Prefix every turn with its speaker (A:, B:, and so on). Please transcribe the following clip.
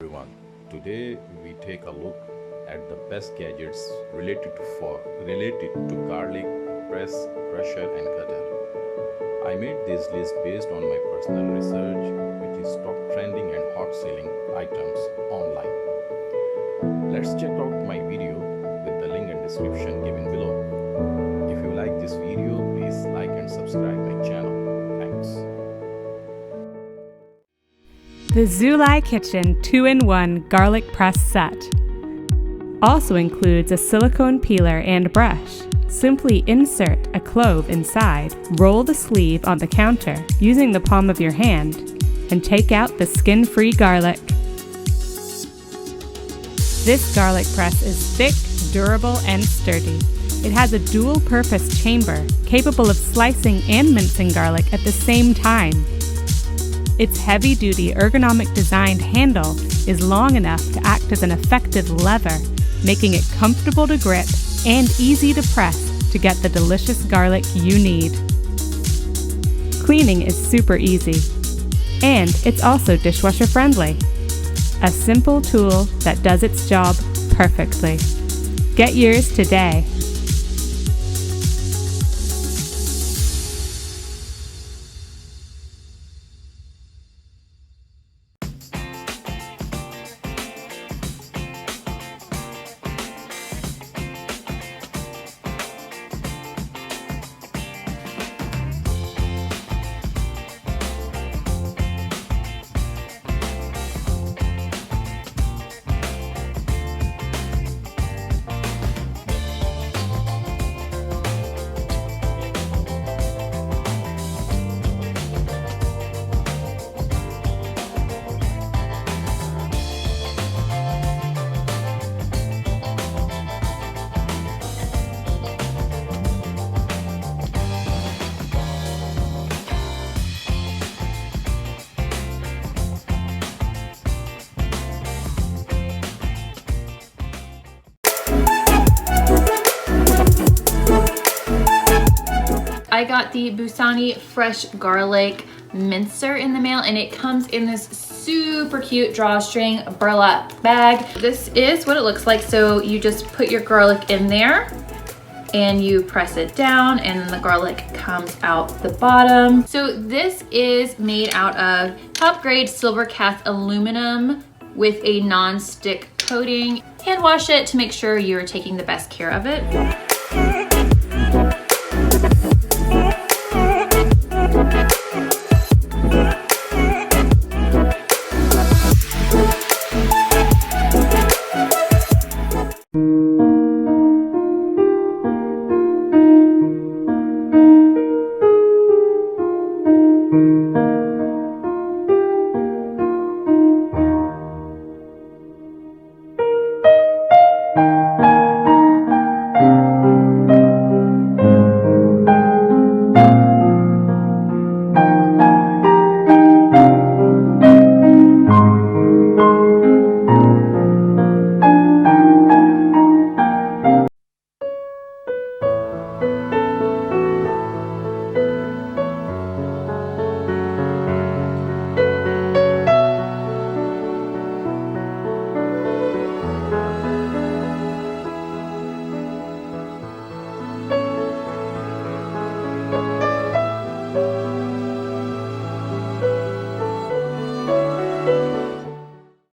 A: Everyone, today we take a look at the best gadgets related to garlic press, crusher and cutter. I made this list based on my personal research, which is top trending and hot selling items online. Let's check out my video with the link and description given below. If you like this video, please like and subscribe my channel. Thanks.
B: The Zulay Kitchen 2-in-1 Garlic Press Set also includes a silicone peeler and brush. Simply insert a clove inside, roll the sleeve on the counter using the palm of your hand, and take out the skin-free garlic. This garlic press is thick, durable, and sturdy. It has a dual-purpose chamber capable of slicing and mincing garlic at the same time. Its heavy-duty ergonomic designed handle is long enough to act as an effective lever, making it comfortable to grip and easy to press to get the delicious garlic you need. Cleaning is super easy, and it's also dishwasher friendly. A simple tool that does its job perfectly. Get yours today.
C: I got the Bussani fresh garlic mincer in the mail, and it comes in this super cute drawstring burlap bag. This is what it looks like. So you just put your garlic in there and you press it down, and then the garlic comes out the bottom. So this is made out of top grade silver cast aluminum with a non-stick coating. Hand wash it to make sure you're taking the best care of it.